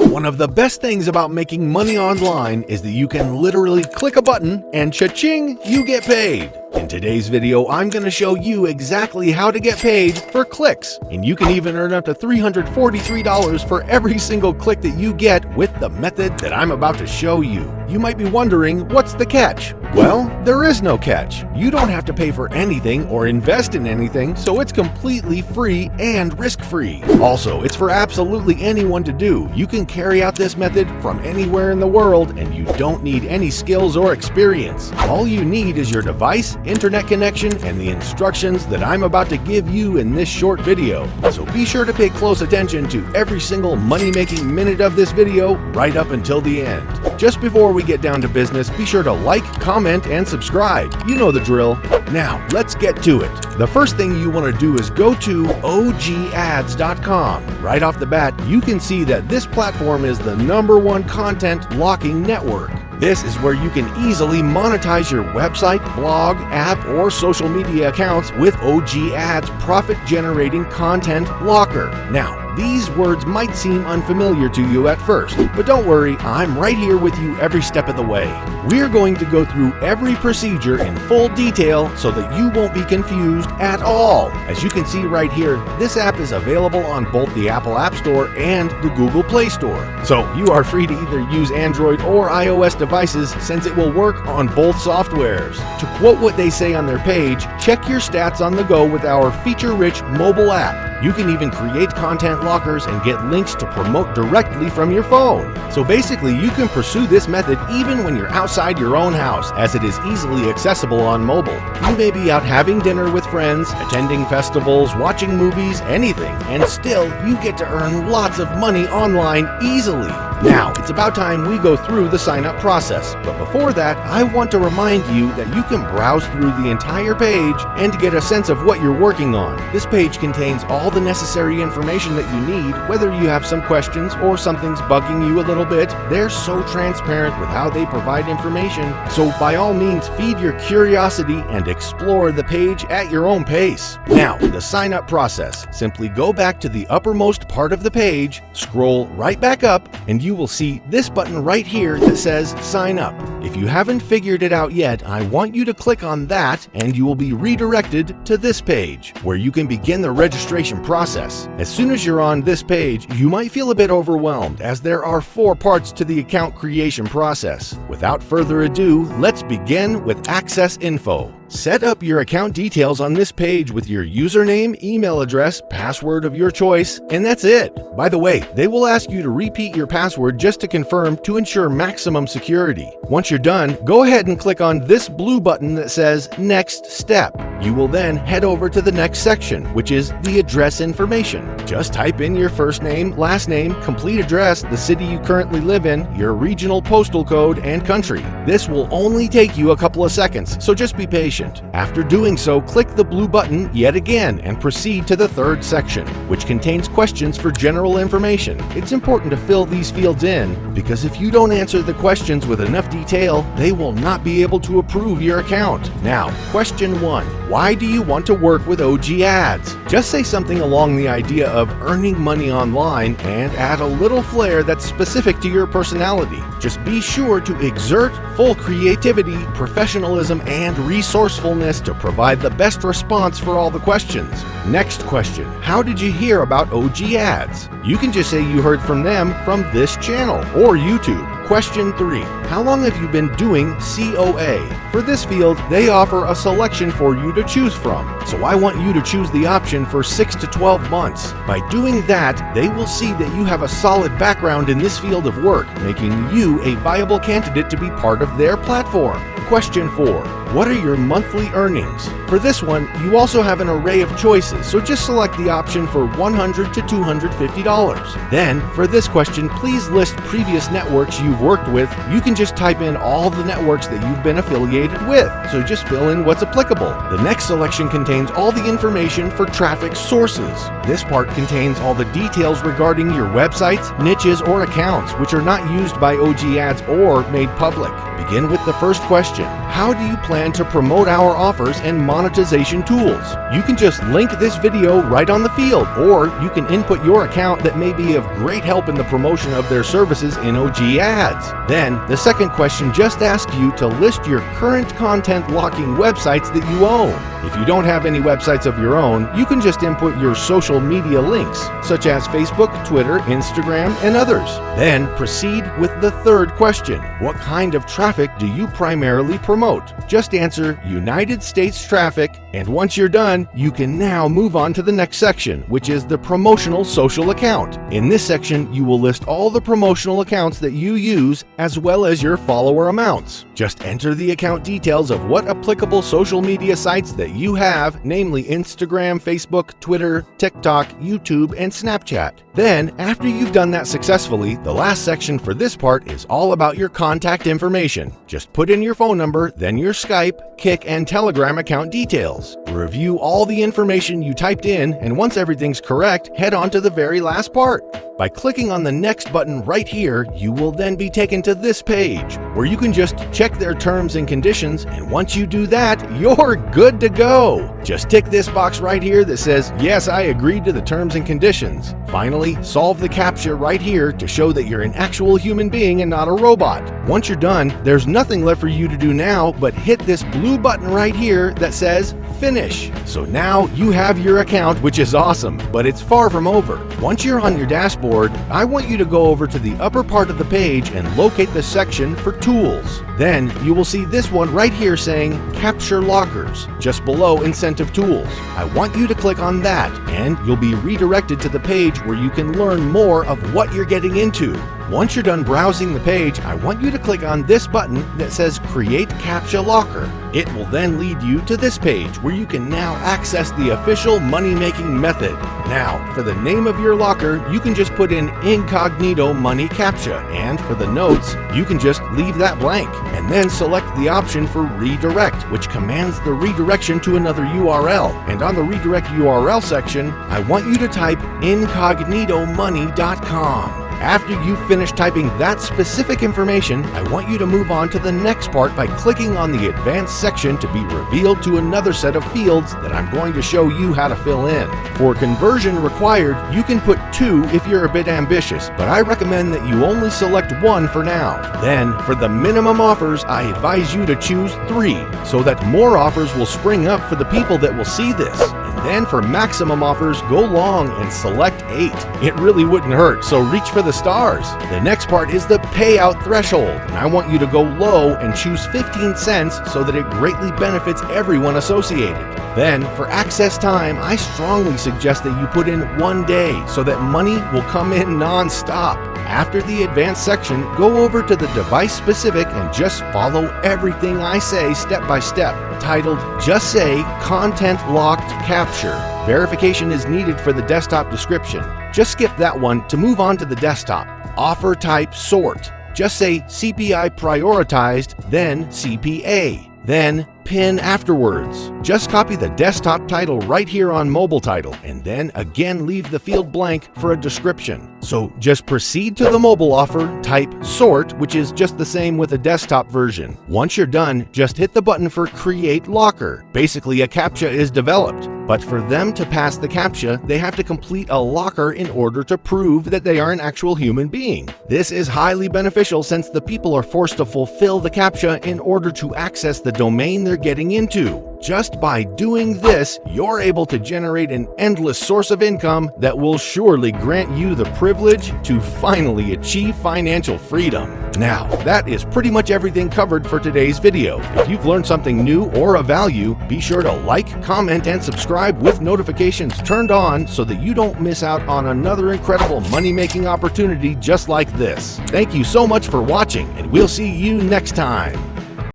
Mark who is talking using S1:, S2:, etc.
S1: One of the best things about making money online is that you can literally click a button and cha-ching, you get paid. In today's video, I'm going to show you exactly how to get paid for clicks, and you can even earn up to $343 for every single click that you get with the method that I'm about to show you. You might be wondering, what's the catch? Well, there is no catch. You don't have to pay for anything or invest in anything, so it's completely free and risk-free. Also, it's for absolutely anyone to do. You can carry out this method from anywhere in the world, and you don't need any skills or experience. All you need is your device, internet connection, and the instructions that I'm about to give you in this short video. So be sure to pay close attention to every single money-making minute of this video right up until the end. Just before we get down to business, be sure to like, comment, and subscribe. You know the drill. Now, let's get to it. The first thing you want to do is go to OGAds.com. Right off the bat, you can see that this platform is the #1 content locking network. This is where you can easily monetize your website, blog, app, or social media accounts with OG Ads profit-generating content locker. Now, these words might seem unfamiliar to you at first, but don't worry, I'm right here with you every step of the way. We're going to go through every procedure in full detail so that you won't be confused at all. As you can see right here, this app is available on both the Apple App Store and the Google Play Store. So you are free to either use Android or iOS devices since it will work on both softwares. To quote what they say on their page, check your stats on the go with our feature-rich mobile app. You can even create content lockers and get links to promote directly from your phone. So basically, you can pursue this method even when you're outside your own house, as it is easily accessible on mobile. You may be out having dinner with friends, attending festivals, watching movies, anything, and still you get to earn lots of money online easily. Now, it's about time we go through the sign-up process, but before that, I want to remind you that you can browse through the entire page and get a sense of what you're working on. This page contains all the necessary information that you need, whether you have some questions or something's bugging you a little bit. They're so transparent with how they provide information, so by all means feed your curiosity and explore the page at your own pace. Now, the sign-up process. Simply go back to the uppermost part of the page, scroll right back up, and you will see this button right here that says Sign Up. If you haven't figured it out yet, I want you to click on that and you will be redirected to this page, where you can begin the registration process. As soon as you're on this page, you might feel a bit overwhelmed as there are 4 parts to the account creation process. Without further ado, let's begin with Access Info. Set up your account details on this page with your username, email address, password of your choice, and that's it. By the way, they will ask you to repeat your password just to confirm to ensure maximum security. Once you're done, go ahead and click on this blue button that says Next Step. You will then head over to the next section, which is the address information. Just type in your first name, last name, complete address, the city you currently live in, your regional postal code, and country. This will only take you a couple of seconds, so just be patient. After doing so, click the blue button yet again and proceed to the third section, which contains questions for general information. It's important to fill these fields in because if you don't answer the questions with enough detail, they will not be able to approve your account. Now, question 1. Why do you want to work with OG Ads? Just say something along the idea of earning money online and add a little flair that's specific to your personality. Just be sure to exert full creativity, professionalism, and resourcefulness to provide the best response for all the questions. Next question. How did you hear about OG Ads? You can just say you heard from them from this channel or YouTube. Question 3. How long have you been doing COA? For this field, they offer a selection for you to choose from. So I want you to choose the option for 6 to 12 months. By doing that, they will see that you have a solid background in this field of work, making you a viable candidate to be part of their platform. Question 4. What are your monthly earnings? For this one, you also have an array of choices, so just select the option for $100 to $250. Then, for this question, please list previous networks you've worked with. You can just type in all the networks that you've been affiliated with, so just fill in what's applicable. The next selection contains all the information for traffic sources. This part contains all the details regarding your websites, niches, or accounts which are not used by OG Ads or made public. Begin with the first question. how do you plan to promote our offers and monetization tools? You can just link this video right on the field, or you can input your account that may be of great help in the promotion of their services in OG Ads. Then, the second question just asks you to list your current content blocking websites that you own. If you don't have any websites of your own, you can just input your social media links, such as Facebook, Twitter, Instagram, and others. Then proceed with the third question. What kind of traffic do you primarily promote? Just answer United States traffic, and once you're done, you can now move on to the next section, which is the promotional social account. In this section, you will list all the promotional accounts that you use, as well as your follower amounts. Just enter the account details of what applicable social media sites that you have, namely Instagram, Facebook, Twitter, TikTok, YouTube, and Snapchat. Then, after you've done that successfully, the last section for this part is all about your contact information. Just put in your phone number, then your Skype, Kik, and Telegram account details. Review all the information you typed in, and once everything's correct, head on to the very last part. By clicking on the next button right here, you will then be taken to this page, where you can just check their terms and conditions, and once you do that, you're good to go. Just tick this box right here that says, yes, I agreed to the terms and conditions. Finally, solve the CAPTCHA right here to show that you're an actual human being and not a robot. Once you're done, there's nothing left for you to do now but hit this blue button right here that says Finish. So now you have your account, which is awesome, but it's far from over. Once you're on your dashboard, I want you to go over to the upper part of the page and locate the section for Tools. Then you will see this one right here saying Capture Lockers, just below Incentive Tools. I want you to click on that, and you'll be redirected to the page where you can learn more of what you're getting into. Once you're done browsing the page, I want you to click on this button that says Create CAPTCHA Locker. It will then lead you to this page where you can now access the official money-making method. Now, for the name of your locker, you can just put in Incognito Money CAPTCHA, and for the notes, you can just leave that blank, and then select the option for Redirect, which commands the redirection to another URL. And on the Redirect URL section, I want you to type incognitomoney.com. After you finish typing that specific information, I want you to move on to the next part by clicking on the Advanced section to be revealed to another set of fields that I'm going to show you how to fill in. For conversion required, you can put 2 if you're a bit ambitious, but I recommend that you only select 1 for now. Then, for the minimum offers, I advise you to choose 3, so that more offers will spring up for the people that will see this. And then for maximum offers, go long and select 8. It really wouldn't hurt, so reach for the stars. The next part is the payout threshold, and I want you to go low and choose 15 cents so that it greatly benefits everyone associated. Then, for access time, I strongly suggest that you put in 1 day so that money will come in non-stop. After the advanced section, go over to the device specific and just follow everything I say step by step, titled Just Say Content Locked Capture. Verification is needed for the desktop description. Just skip that one to move on to the desktop. Offer type sort. Just say CPI prioritized, then CPA, then PIN afterwards. Just copy the desktop title right here on mobile title, and then again leave the field blank for a description. So just proceed to the mobile offer, type sort, which is just the same with a desktop version. Once you're done, just hit the button for Create Locker. Basically, a CAPTCHA is developed, but for them to pass the CAPTCHA, they have to complete a locker in order to prove that they are an actual human being. This is highly beneficial since the people are forced to fulfill the CAPTCHA in order to access the domain they're getting into. Just by doing this, you're able to generate an endless source of income that will surely grant you the privilege to finally achieve financial freedom. Now, that is pretty much everything covered for today's video. If you've learned something new or of value, be sure to like, comment, and subscribe with notifications turned on so that you don't miss out on another incredible money-making opportunity just like this. Thank you so much for watching, and we'll see you next time.